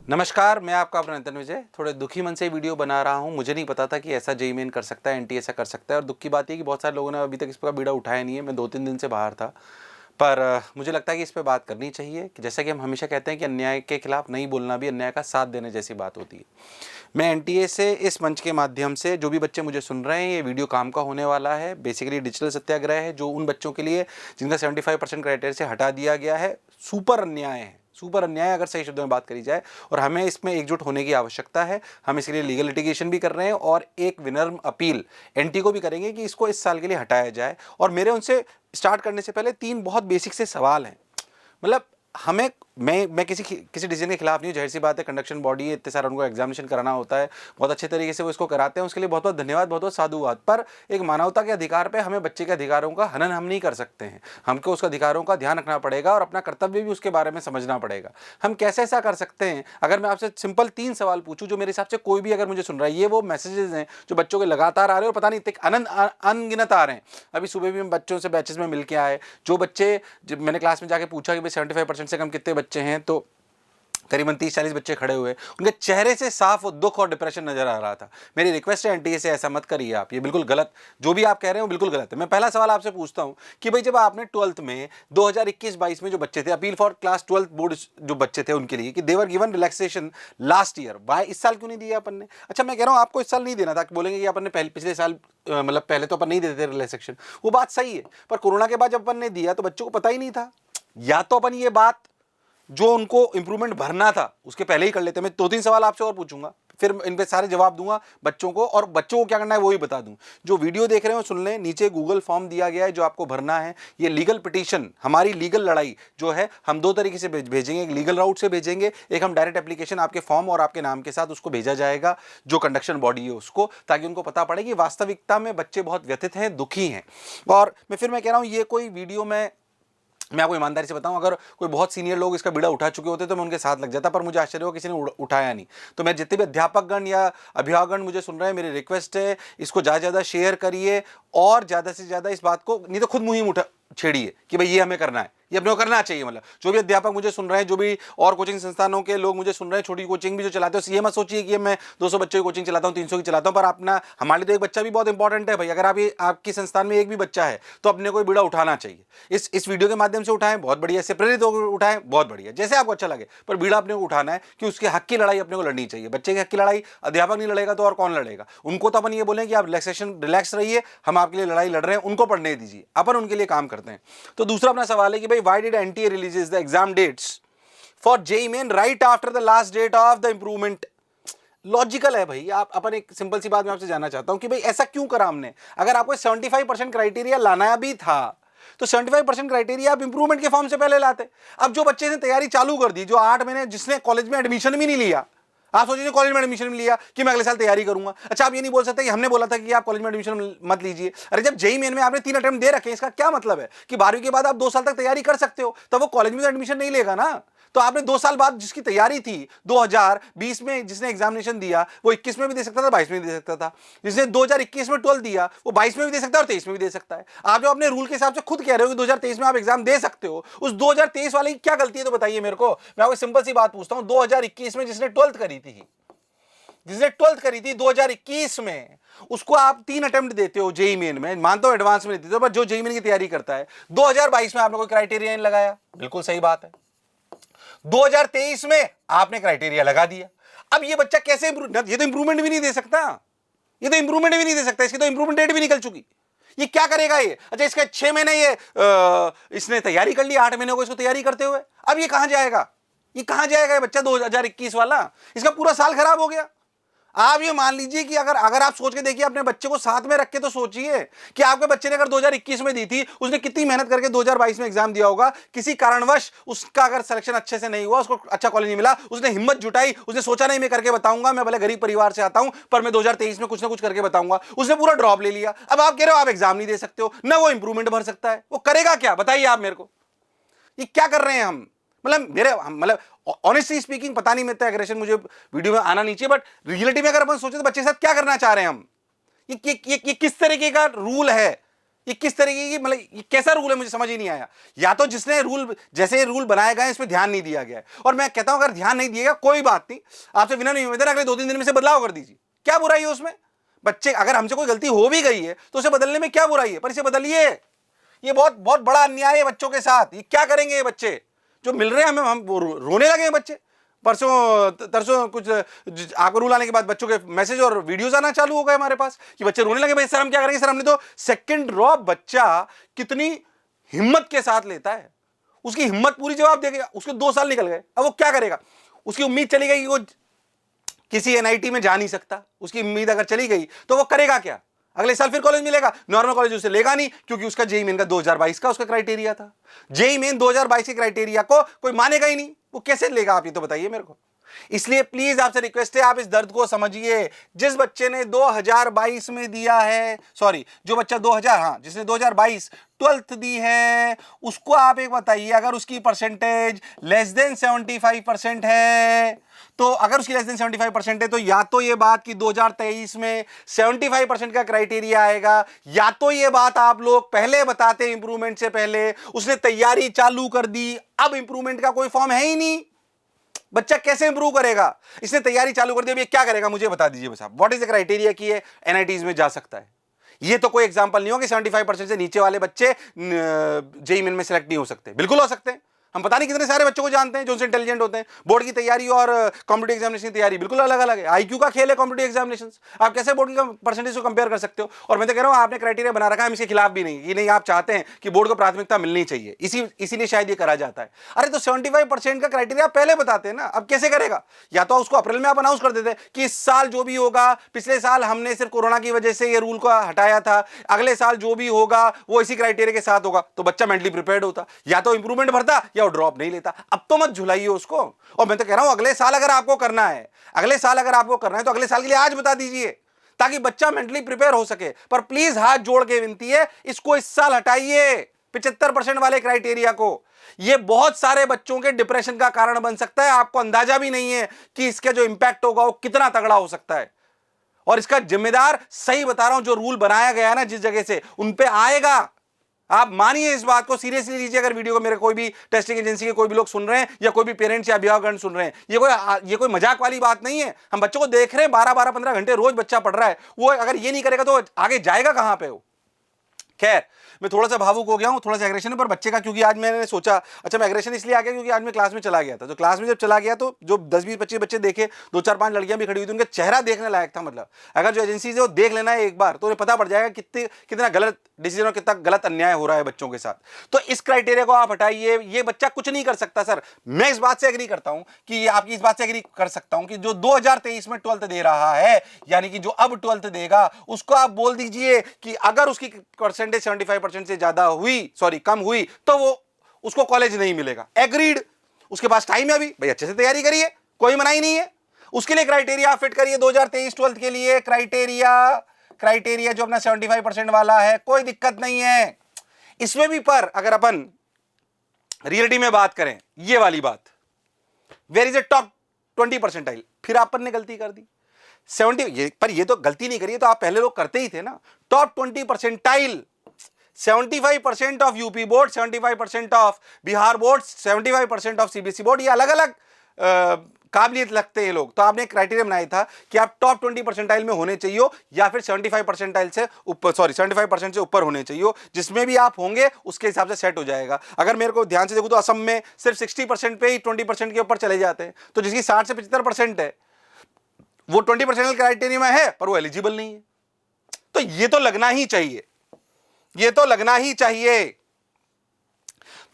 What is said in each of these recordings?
नमस्कार, मैं आपका अपना नितिन विजय। थोड़े दुखी मन से वीडियो बना रहा हूँ। मुझे नहीं पता था कि ऐसा जेईई मेन कर सकता है, एनटी ऐसा कर सकता है। और दुख की बात ये कि बहुत सारे लोगों ने अभी तक इस पर बीड़ा उठाया नहीं है। मैं 2-3 दिन से बाहर था, पर मुझे लगता है कि इस पे बात करनी चाहिए कि जैसा कि हम हमेशा कहते हैं कि अन्याय के खिलाफ नहीं बोलना भी अन्याय का साथ देने जैसी बात होती है। मैं एनटीए से इस मंच के माध्यम से जो भी बच्चे मुझे सुन रहे हैं, ये वीडियो काम का होने वाला है। बेसिकली डिजिटल सत्याग्रह है जो उन बच्चों के लिए जिनका 75% क्राइटेरिया से हटा दिया गया है। सुपर अन्याय है, सुपर अन्याय अगर सही शब्दों में बात करी जाए, और हमें इसमें एकजुट होने की आवश्यकता है। हम इसके लिए लीगल लिटिगेशन भी कर रहे हैं और एक विनम्र अपील एनटी को भी करेंगे कि इसको इस साल के लिए हटाया जाए। और मेरे उनसे स्टार्ट करने से पहले 3 बहुत बेसिक से सवाल हैं। मतलब हमें मैं किसी डिसीजन के खिलाफ नहीं हूँ। जाहिर सी बात है, कंडक्शन बॉडी है, इतने सारा उनको एग्जामिनेशन कराना होता है, बहुत अच्छे तरीके से वो इसको कराते हैं, उसके लिए बहुत बहुत धन्यवाद, बहुत बहुत साधुवाद। पर एक मानवता के अधिकार पे हमें बच्चे के अधिकारों का हनन हम नहीं कर सकते हैं। हमको उसके अधिकारों का ध्यान रखना पड़ेगा और अपना कर्तव्य भी उसके बारे में समझना पड़ेगा। हम कैसे ऐसा कर सकते हैं? अगर मैं आपसे सिंपल 3 सवाल पूछूं, जो मेरे हिसाब से कोई भी अगर मुझे सुन रहा है, ये वो मैसेजेस हैं जो बच्चों के लगातार आ रहे हैं और पता नहीं अनगिनत आ रहे हैं। अभी सुबह भी हम बच्चों से बैचेस में मिल के आए। जो बच्चे, जब मैंने क्लास में जाके पूछा कि भाई 75% से कम कितने बच्चे हैं, तो करीबन 30-40 बच्चे खड़े हुए। उनके चेहरे से साफ दुख और डिप्रेशन नजर आ रहा था। मेरी रिक्वेस्ट है एनटीए से, ऐसा मत करिए आप, ये बिल्कुल गलत, जो भी आप कह रहे हैं वो बिल्कुल गलत है। मैं पहला सवाल आपसे पूछता हूं कि भाई जब आपने 12th में 2021-22 में जो बच्चे थे, अपील फॉर क्लास 12 बोर्ड जो बच्चे थे उनके लिए कि they've given relaxation last year, why इस साल क्यों नहीं दिया अपन ने? अच्छा, मैं कह रहा हूं आपको इस साल नहीं देना था, बोलेंगे कि अपन ने पिछले साल मतलब पहले तो अपन नहीं देते थे रिलैक्सेशन, वो बात सही है। पर कोरोना के बाद जब अपन ने दिया तो बच्चों को पता ही नहीं था। या तो अपन ये बात जो उनको इंप्रूवमेंट भरना था उसके पहले ही कर लेते। मैं 2-3 सवाल आपसे और पूछूंगा, फिर इन पे सारे जवाब दूंगा बच्चों को, और बच्चों को क्या करना है वो ही बता दूं। जो वीडियो देख रहे हो सुन लें, नीचे गूगल फॉर्म दिया गया है जो आपको भरना है। ये लीगल पिटीशन, हमारी लीगल लड़ाई जो है, हम 2 तरीके से भेजेंगे। एक लीगल राउट से भेजेंगे, एक हम डायरेक्ट एप्लीकेशन आपके फॉर्म और आपके नाम के साथ उसको भेजा जाएगा जो कंडक्शन बॉडी है उसको, ताकि उनको पता पड़े कि वास्तविकता में बच्चे बहुत व्यथित हैं, दुखी हैं। और मैं कह रहा हूं, ये कोई वीडियो मैं आपको ईमानदारी से बताऊं, अगर कोई बहुत सीनियर लोग इसका बीड़ा उठा चुके होते तो मैं उनके साथ लग जाता, पर मुझे आश्चर्य हो किसी ने उठाया नहीं। तो मैं जितने भी अध्यापकगण या अभिभावकगण मुझे सुन रहे हैं, मेरी रिक्वेस्ट है, इसको ज़्यादा शेयर करिए और ज़्यादा से ज़्यादा इस बात को, नहीं तो खुद मुहिम छेड़िए कि भाई ये हमें करना है, ये अपने को करना चाहिए। मतलब जो भी अध्यापक मुझे सुन रहे हैं, जो भी और कोचिंग संस्थानों के लोग मुझे सुन रहे हैं, छोटी कोचिंग भी जो चलाते हो, ये मत सोचिए कि मैं 200 बच्चों की कोचिंग चलाता हूँ, 300 की चलाता हूँ, पर अपना हमारे लिए तो एक बच्चा भी बहुत इंपॉर्टेंट है भाई। अगर आपकी संस्थान में एक भी बच्चा है तो अपने को बीड़ा उठाना चाहिए। इस वीडियो के माध्यम से उठाएं, बहुत बढ़िया, इससे प्रेरित होकर उठाएं, बहुत बढ़िया, जैसे आपको अच्छा लगे, पर बीड़ा अपने को उठाना है कि उसके हक की लड़ाई अपने को लड़नी चाहिए। बच्चे के हक की लड़ाई अध्यापक नहीं लड़ेगा तो और कौन लड़ेगा? उनको तो अपन ये बोलें कि आप रिलैक्स रहिए, हम आपके लिए लड़ाई लड़ रहे हैं, उनको पढ़ने दीजिए, अपन उनके लिए काम करते हैं। तो दूसरा अपना सवाल है कि भाई why did NTA releases the exam dates for JEE Main right after the last date of the improvement? Logical है भाई। आप अपन एक सिंपल सी बात मैं आपसे जानना चाहता हूं कि भाई ऐसा क्यों करा हमने? अगर आपको 75% क्राइटेरिया लाना भी था तो 75% क्राइटेरिया आप इंप्रूवमेंट के फॉर्म से पहले लाते। अब जो बच्चे ने तैयारी चालू कर दी, जो 8 महीने, जिसने कॉलेज में एडमिशन भी नहीं लिया, आप सोचिए कॉलेज में एडमिशन लिया कि मैं अगले साल तैयारी करूंगा। अच्छा, आप ये नहीं बोल सकते कि हमने बोला था कि आप कॉलेज में एडमिशन मत लीजिए। अरे जब जेईई मेन में आपने 3 अटेम्प्ट दे रखे हैं, इसका क्या मतलब है कि 12वीं के बाद आप 2 साल तक तैयारी कर सकते हो? तब वो कॉलेज में तो एडमिशन नहीं लेगा ना। तो आपने 2 साल बाद जिसकी तैयारी थी, 2020 में जिसने एग्जामिनेशन दिया, वो 21 में भी दे सकता था, 22 में भी दे सकता था। जिसने 2021 में 12 दिया, वो 22 में भी दे सकता है और 23 में भी दे सकता है। आप जो अपने रूल के हिसाब से खुद कह रहे हो कि 2023 में आप एग्जाम दे सकते हो, उस 2023 वाले की क्या गलती है तो बताइए मेरे को। मैं आपको सिंपल सी बात पूछता हूं, 2021 में जिसने 12th करी थी 2021 में, उसको आप 3 अटेम्प्ट देते हो जेईई मेन में, मानता हूं एडवांस में देते हो, पर जो जेईई मेन की तैयारी करता है 2022 में आपने कोई क्राइटेरिया नहीं लगाया, बिल्कुल सही बात है। 2023 में आपने क्राइटेरिया लगा दिया। अब ये बच्चा कैसे ये तो इंप्रूवमेंट भी नहीं दे सकता, इसकी तो इंप्रूवमेंट डेट भी निकल चुकी। ये क्या करेगा ये? अच्छा, इसका 6 महीने ये इसने तैयारी कर ली, 8 महीने को इसको तैयारी करते हुए, अब ये कहां जाएगा? ये बच्चा 2021 वाला, इसका पूरा साल खराब हो गया। आप ये मान लीजिए कि अगर आप सोच के देखिए, अपने बच्चे को साथ में रख के तो सोचिए कि आपके बच्चे ने अगर 2021 में दी थी, उसने कितनी मेहनत करके 2022 में एग्जाम दिया होगा। किसी कारणवश उसका अगर सिलेक्शन अच्छे से नहीं हुआ, उसको अच्छा कॉलेज नहीं मिला, उसने हिम्मत जुटाई, उसने सोचा नहीं मैं करके बताऊंगा, मैं भले गरीब परिवार से आता हूं पर मैं 2023 में कुछ ना कुछ करके बताऊंगा, उसने पूरा ड्रॉप ले लिया। अब आप कह रहे हो आप एग्जाम नहीं दे सकते हो, ना वो इंप्रूवमेंट भर सकता है, वो करेगा क्या बताइए आप मेरे को? ये क्या कर रहे हैं हम? मतलब ऑनेस्टली स्पीकिंग, पता नहीं मिलता एग्रेशन मुझे वीडियो में आना नहीं चाहिए, बट रियलिटी में अगर अपन सोचे तो बच्चे के साथ क्या करना चाह रहे हैं हम? ये किस तरीके का रूल है? ये किस तरीके की, मतलब ये कैसा रूल है, मुझे समझ ही नहीं आया। या तो जिसने रूल, जैसे रूल बनाए गए इस पर ध्यान नहीं दिया गया है, और मैं कहता हूं अगर ध्यान नहीं दिएगा कोई बात नहीं, आपसे विनम्र निवेदन अगले 2-3 दिन में से बदलाव कर दीजिए, क्या बुराई है उसमें। बच्चे, अगर हमसे कोई गलती हो भी गई है तो उसे बदलने में क्या बुराई है, पर इसे बदलिए। ये बहुत बहुत बड़ा अन्याय है बच्चों के साथ। ये क्या करेंगे ये बच्चे जो मिल रहे हैं हमें, हम रोने लगे हैं बच्चे। परसों तरसों कुछ आपको रूल आने के बाद बच्चों के मैसेज और वीडियोस आना चालू हो गए हमारे पास कि बच्चे रोने लगे। भाई सर हम क्या करेंगे, सर हमने तो सेकंड ड्रॉप, बच्चा कितनी हिम्मत के साथ लेता है, उसकी हिम्मत पूरी जवाब देगा। उसके 2 साल निकल गए, अब वो क्या करेगा। उसकी उम्मीद चली गई कि वो किसी एनआईटी में जा नहीं सकता, उसकी उम्मीद अगर चली गई तो वो करेगा क्या, अगले साल फिर कॉलेज मिलेगा, नॉर्मल कॉलेज उसे लेगा नहीं, क्योंकि उसका जेईई मेन का 2022 का उसका क्राइटेरिया था। जेईई मेन 2022 के क्राइटेरिया को कोई मानेगा ही नहीं, वो कैसे लेगा आप ये तो बताइए मेरे को। इसलिए प्लीज आपसे रिक्वेस्ट है, आप इस दर्द को समझिए। जिस बच्चे ने 2022 में दिया है, सॉरी जो बच्चा 2000, हाँ जिसने 2022 12th दी है, उसको आप एक बताइए, अगर उसकी परसेंटेज लेस देन 75% है, तो अगर उसकी लेस देन 75% है तो या तो ये बात कि 2023 में 75% का क्राइटेरिया आएगा, या तो ये बात आप लोग पहले बताते इंप्रूवमेंट से पहले, उसने तैयारी चालू कर दी, अब इंप्रूवमेंट का कोई फॉर्म है ही नहीं, बच्चा कैसे इंप्रूव करेगा। इसने तैयारी चालू कर दी, अब ये क्या करेगा मुझे बता दीजिए बस आप, व्हाट इज द क्राइटेरिया कि ये एनआईटीज में जा सकता है। ये तो कोई एग्जांपल नहीं हो कि 75% से नीचे वाले बच्चे जेईई मेन में सिलेक्ट नहीं हो सकते, बिल्कुल हो सकते हैं। हम पता नहीं कितने सारे बच्चों को जानते हैं जो उनसे इंटेलिजेंट होते हैं। बोर्ड की तैयारी और कॉम्पिटिटिव एग्जामिनेशन की तैयारी बिल्कुल अलग अलग है, आईक्यू का खेल है कॉम्पिटिटिव एग्जामिनेशन। आप कैसे बोर्ड की परसेंटेज को कंपेयर कर सकते हो। और मैं तो कह रहा हूं आपने क्राइटेरिया बना रखा है, हम इसके खिलाफ भी नहीं, कि नहीं आप चाहते हैं कि बोर्ड को प्राथमिकता मिलनी चाहिए, इसीलिए शायद ये करा जाता है। अरे तो 75% का क्राइटेरिया पहले बताते हैं ना, अब कैसे करेगा। या तो उसको अप्रैल में आप अनाउंस कर देते कि इस साल जो भी होगा, पिछले साल हमने सिर्फ कोरोना की वजह से ये रूल को हटाया था, अगले साल जो भी होगा वो इसी क्राइटेरिया के साथ होगा, तो बच्चा मेंटली प्रिपेयर्ड होता, या तो इंप्रूवमेंट भरता या वो ड्रॉप नहीं लेता। अब तो मत झुलाइए उसको। और मैं तो कह रहा हूं अगले साल अगर आपको करना है, अगले साल अगर आपको करना है तो अगले साल के लिए आज बता दीजिए, ताकि बच्चा मेंटली प्रिपेयर हो सके। पर प्लीज हाथ जोड़ के विनती है, इसको इस साल हटाइए 75% वाले क्राइटेरिया को। यह बहुत सारे बच्चों के डिप्रेशन का कारण बन सकता है, आपको अंदाजा भी नहीं है कि इसका जो इंपैक्ट होगा वो कितना तगड़ा हो सकता है। और इसका जिम्मेदार, सही बता रहा हूं, जो रूल बनाया गया है ना जिस जगह से, उन पे आएगा। आप मानिए इस बात को, सीरियसली लीजिए। अगर वीडियो को मेरे कोई भी टेस्टिंग एजेंसी के कोई भी लोग सुन रहे हैं, या कोई भी पेरेंट्स या अभिभावकगण सुन रहे हैं, ये कोई मजाक वाली बात नहीं है। हम बच्चों को देख रहे हैं, 12-12 15 घंटे रोज बच्चा पढ़ रहा है। वो अगर ये नहीं करेगा तो आगे जाएगा कहां पे वो। खैर, मैं थोड़ा सा भावुक हो गया हूं, थोड़ा सा एग्रेशन है पर बच्चे का, क्योंकि आज मैंने सोचा, अच्छा मैं एग्रेशन इसलिए आ गया क्योंकि आज मैं क्लास में चला गया था। तो क्लास में जब चला गया तो जो 10-20-25 बच्चे देखे, 2-4-5 लड़कियां भी खड़ी हुई थी, उनका चेहरा देखने लायक था। मतलब अगर जो एजेंसी है वो देख लेना है एक बार, तो उन्हें पता पड़ जाएगा कितना गलत डिसीजन और कितना गलत अन्याय हो रहा है बच्चों के साथ। तो इस क्राइटेरिया को आप हटाइए। ये बच्चा कुछ नहीं कर सकता सर। मैं इस बात से एग्री करता हूं कि आपकी इस बात से एग्री कर सकता हूं कि जो 2023 में 12th दे रहा है, यानी कि जो अब 12th देगा, उसको आप बोल दीजिए कि अगर उसकी परसेंटेज 75% से ज्यादा हुई, सॉरी कम हुई, तो वो उसको कॉलेज नहीं मिलेगा। एग्रीड। उसके पास टाइम है अभी, भाई अच्छे से तैयारी करिए, कोई मनाही नहीं है। उसके लिए क्राइटेरिया फिट करिए 2023 12th के लिए। क्राइटेरिया जो अपना 75% वाला है, कोई दिक्कत नहीं है इसमें भी। पर अगर अपन रियलिटी में बात करें, ये वाली बात, where is a top 20 percentile, फिर अपन ने गलती कर दी। 70 पर ये तो गलती नहीं करिए, तो आप पहले लोग करते ही थे ना। Top 20 percentile, 75% of UP board, 75% of Bihar board, 75% of CBSE board, ये अलग अलग काबिलियत लगते हैं लोग। तो आपने एक क्राइटेरिया बनाया था कि आप टॉप 20 परसेंटाइल में होने चाहिए, या फिर 75 परसेंटाइल से ऊपर, सॉरी 75% से ऊपर होने चाहिए। जिसमें भी आप होंगे उसके हिसाब से सेट हो जाएगा। अगर मेरे को ध्यान से देखो तो असम में सिर्फ 60% पे ही 20% के ऊपर चले जाते हैं। तो जिसकी 60 से 75% है वो 20% क्राइटेरिया में है, पर वो एलिजिबल नहीं है। तो ये तो लगना ही चाहिए, ये तो लगना ही चाहिए।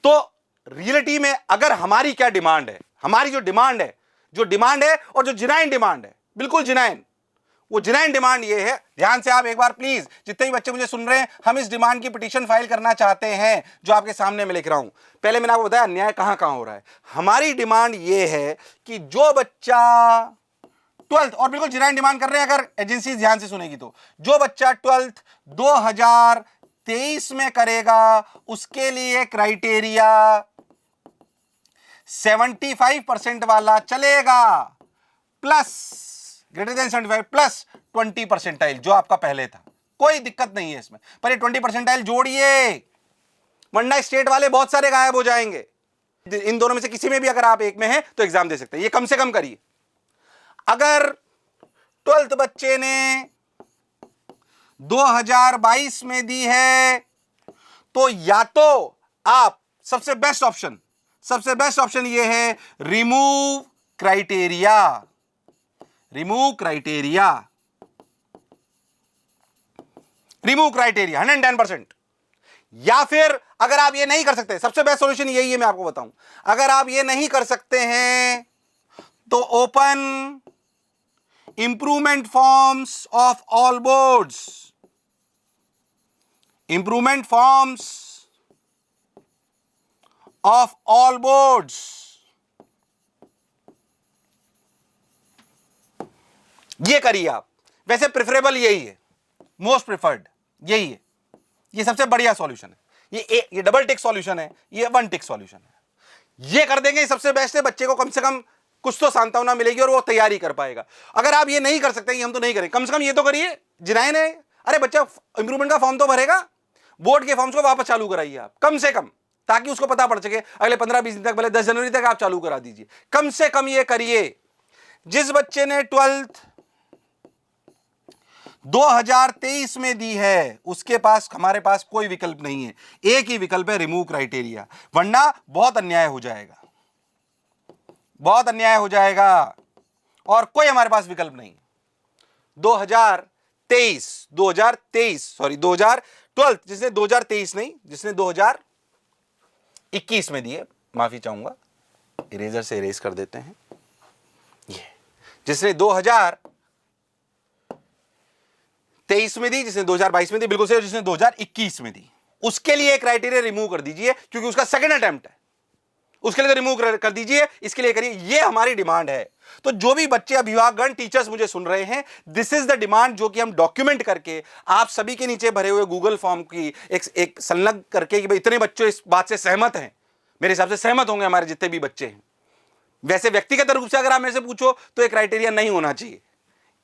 तो रियलिटी में अगर हमारी क्या डिमांड है, हमारी जो डिमांड है और जो जिनाइन डिमांड है, बिल्कुल जिनाइन, वो जिनाइन डिमांड ये है। ध्यान से आप एक बार प्लीज, जितने भी बच्चे मुझे सुन रहे हैं, हम इस डिमांड की पिटीशन फाइल करना चाहते हैं जो आपके सामने मैं लिख रहा हूं। पहले मैंने आपको बताया अन्याय कहां कहां हो रहा है। हमारी डिमांड ये है कि जो बच्चा 12th, और बिल्कुल जिनाइन डिमांड कर रहे हैं, अगर एजेंसी ध्यान से सुनेगी तो, जो बच्चा 12th 2023 में करेगा उसके लिए क्राइटेरिया 75% वाला चलेगा, plus greater than 75 plus 20 percentile जो आपका पहले था। कोई दिक्कत नहीं है इसमें, पर ये 20 परसेंटाइल जोड़िए, वरना स्टेट वाले बहुत सारे गायब हो जाएंगे। इन दोनों में से किसी में भी अगर आप एक में हैं तो एग्जाम दे सकते हैं, ये कम से कम करिए। अगर 12th बच्चे ने 2022 में दी है तो या तो आप सबसे बेस्ट ऑप्शन ये है रिमूव क्राइटेरिया, रिमूव क्राइटेरिया 110%। या फिर अगर आप ये नहीं कर सकते, सबसे बेस्ट सॉल्यूशन यही है, मैं आपको बताऊं, अगर आप ये नहीं कर सकते हैं तो open improvement forms of all boards, improvement forms of all boards. ये करिए आप, वैसे प्रेफरेबल यही है, मोस्ट प्रेफर्ड यही है, ये सबसे बढ़िया सॉल्यूशन है। ये डबल टिक सॉल्यूशन है, ये वन टिक सॉल्यूशन है। ये कर देंगे सबसे बेस्ट है, बच्चे को कम से कम कुछ तो सांत्वना मिलेगी और वो तैयारी कर पाएगा। अगर आप ये नहीं कर सकते, हम तो नहीं करें, कम से कम ये तो करिए। जिनायन है, अरे बच्चा इंप्रूवमेंट का फॉर्म तो भरेगा, बोर्ड के फॉर्म्स को वापस चालू कराइए आप कम से कम, ताकि उसको पता पड़ सके अगले 15-20 दिन तक, भले 10 जनवरी तक आप चालू करा दीजिए, कम से कम ये करिए। जिस बच्चे ने 12th 2023 में दी है उसके पास, हमारे पास कोई विकल्प नहीं है, एक ही विकल्प है रिमूव क्राइटेरिया, वरना बहुत अन्याय हो जाएगा, बहुत अन्याय हो जाएगा और कोई हमारे पास विकल्प नहीं। 2012 जिसने 2023 नहीं, जिसने 2021 में दिए, माफी चाहूंगा, इरेजर से इरेज कर देते हैं, ये जिसने 2023 में दी, जिसने 2022 में दी, बिल्कुल सही, जिसने 2021 में दी, उसके लिए क्राइटेरिया रिमूव कर दीजिए, क्योंकि उसका सेकंड अटेम्प्ट है, उसके लिए तो रिमूव कर दीजिए, इसके लिए करिए, ये हमारी डिमांड है। तो जो भी बच्चे, अभिभावकगण, टीचर्स मुझे सुन रहे हैं, दिस इज द डिमांड जो कि हम डॉक्यूमेंट करके आप सभी के नीचे भरे हुए गूगल फॉर्म की एक संलग्न करके कि भाई इतने बच्चे इस बात से सहमत हैं, मेरे हिसाब से सहमत होंगे हमारे जितने भी बच्चे हैं। वैसे व्यक्तिगत रूप से अगर आप मेरे से पूछो तो एक क्राइटेरिया नहीं होना चाहिए,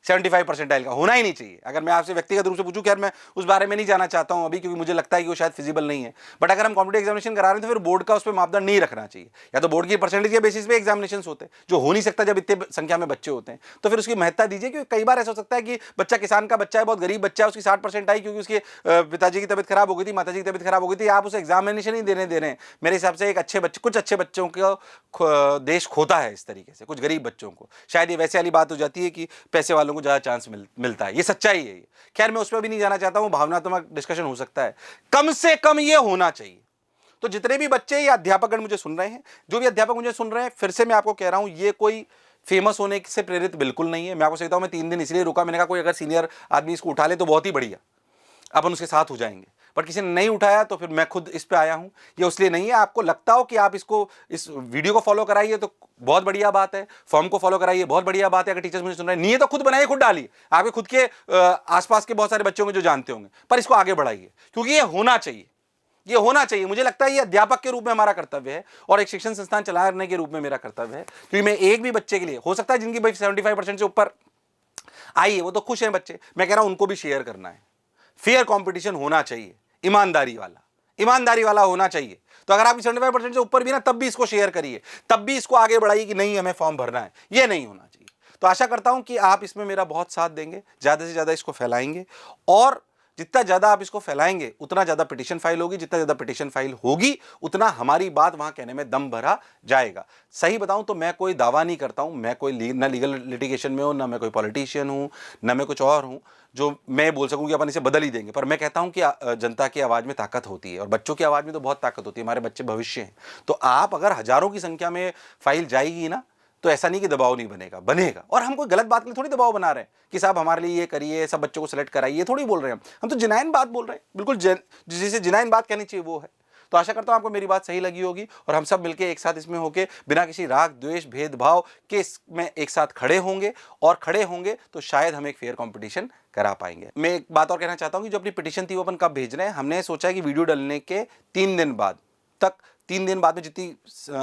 75 परसेंटाइल का होना ही नहीं चाहिए। अगर मैं आपसे व्यक्तिगत रूप से पूछूं, खैर मैं उस बारे में नहीं जाना चाहता हूं अभी, क्योंकि मुझे लगता है कि वो शायद फिजिबल नहीं है, बट अगर हम कॉम्पिटिटिव एग्जामिनेशन करा रहे हैं तो फिर बोर्ड का उस पर मापदंड नहीं रखना चाहिए, या तो बोर्ड की परसेंटेज के बेसिस पे एग्जामिनेशन होते हैं, जो हो नहीं सकता जब इतने संख्या में बच्चे होते हैं, तो फिर उसकी महत्ता दीजिए। क्योंकि कई बार ऐसा हो सकता है कि बच्चा किसान का बच्चा है, बहुत गरीब बच्चा है, उसकी 60% आई क्योंकि उसके पिताजी की तबीयत खराब हो गई थी, माता जी की तबीयत खराब हो गई थी, आप उसे एग्जामिनेशन ही देने दे रहे हैं। मेरे हिसाब से एक अच्छे बच्चे, कुछ अच्छे बच्चों को देश खोता है इस तरीके से, कुछ गरीब बच्चों को। शायद ये वैसे वाली बात हो जाती है कि पैसे वालों को ज़्यादा चांस मिलता है, ये सच्चाई है। खैर मैं उस पर भी नहीं जाना चाहता हूं, भावनात्मक डिस्कशन हो सकता है, कम से कम ये होना चाहिए। तो जितने भी बच्चे या अध्यापकगण मुझे सुन रहे हैं, जो भी अध्यापक मुझे सुन रहे हैं, फिर से मैं आपको कह रहा हूं, ये कोई फेमस होने से प्रेरित बिल्कुल नहीं है। मैं आपको कहता हूं, मैं 3 दिन इसलिए रुका, मैंने कहा कोई अगर सीनियर आदमी इसको उठा ले तो बहुत ही बढ़िया, अपन उसके साथ हो जाएंगे, बट किसी ने नहीं उठाया तो फिर मैं खुद इस पे आया हूं। ये उसलिए नहीं है, आपको लगता हो कि आप इसको, इस वीडियो को फॉलो कराइए तो बहुत बढ़िया बात है, फॉर्म को फॉलो कराइए बहुत बढ़िया बात है। अगर टीचर्स मुझे सुन रहे हैं, नहीं है तो खुद बनाइए, खुद डालिए, आपके खुद के आसपास के बहुत सारे बच्चे होंगे जो जानते होंगे, पर इसको आगे बढ़ाइए, क्योंकि ये होना चाहिए, ये होना चाहिए। मुझे लगता है ये अध्यापक के रूप में हमारा कर्तव्य है और एक शिक्षण संस्थान चलाने के रूप में मेरा कर्तव्य है, क्योंकि मैं एक भी बच्चे के लिए, हो सकता है जिनकी 75% से ऊपर आई है वो तो खुश हैं बच्चे, मैं कह रहा हूं उनको भी शेयर करना है। फेयर कंपटीशन होना चाहिए, ईमानदारी वाला होना चाहिए। तो अगर आप 75% से ऊपर भी ना, तब भी इसको शेयर करिए, तब भी इसको आगे बढ़ाइए कि नहीं हमें फॉर्म भरना है, ये नहीं होना चाहिए। तो आशा करता हूं कि आप इसमें मेरा बहुत साथ देंगे, ज्यादा से ज्यादा इसको फैलाएंगे, और जितना ज्यादा आप इसको फैलाएंगे उतना ज्यादा पिटीशन फाइल होगी, जितना ज्यादा पिटीशन फाइल होगी उतना हमारी बात वहां कहने में दम भरा जाएगा। सही बताऊं तो मैं कोई दावा नहीं करता हूं, मैं कोई ना लीगल लिटिगेशन में हूं, ना मैं कोई पॉलिटिशियन हूं, ना मैं कुछ और हूं जो मैं बोल सकूं कि अपन इसे बदल ही देंगे। पर मैं कहता हूं कि जनता की आवाज में ताकत होती है और बच्चों की आवाज में तो बहुत ताकत होती है, हमारे बच्चे भविष्य हैं। तो आप अगर हजारों की संख्या में फाइल जाएगी ना, तो ऐसा नहीं कि दबाव नहीं बनेगा। और हम कोई गलत बात के लिए थोड़ी दबाव बना रहे हैं कि साहब हमारे लिए ये करिए, सब बच्चों को सेलेक्ट कराइए, थोड़ी बोल रहे हैं हम तो जिनाइन बात बोल रहे हैं, बिल्कुल जिसे जिनाइन बात कहनी चाहिए वो है। तो आशा करता हूं आपको मेरी बात सही लगी होगी और हम सब मिलकर एक साथ इसमें होके बिना किसी राग द्वेष भेदभाव के इसमें एक साथ खड़े होंगे तो शायद हम एक फेयर कंपटीशन करा पाएंगे। मैं एक बात और कहना चाहता हूं कि जो अपनी पिटीशन थी वो अपन कब भेज रहे हैं, हमने सोचा है कि वीडियो डालने के 3 दिन बाद तक 3 दिन बाद में जितनी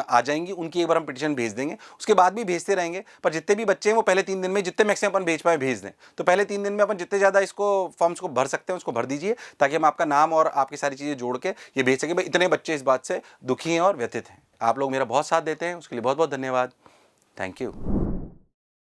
आ जाएंगी उनकी एक बार हम पिटिशन भेज देंगे, उसके बाद भी भेजते रहेंगे। पर जितने भी बच्चे हैं वो पहले 3 दिन में जितने मैक्सिमम अपन भेज पाए भेज दें। तो पहले 3 दिन में अपन जितने ज़्यादा इसको फॉर्म्स को भर सकते हैं उसको भर दीजिए, ताकि हम आपका नाम और आपकी सारी चीज़ें जोड़ के ये भेज सकें। भाई इतने बच्चे इस बात से दुखी हैं और व्यथित हैं। आप लोग मेरा बहुत साथ देते हैं, उसके लिए बहुत बहुत धन्यवाद। Thank you.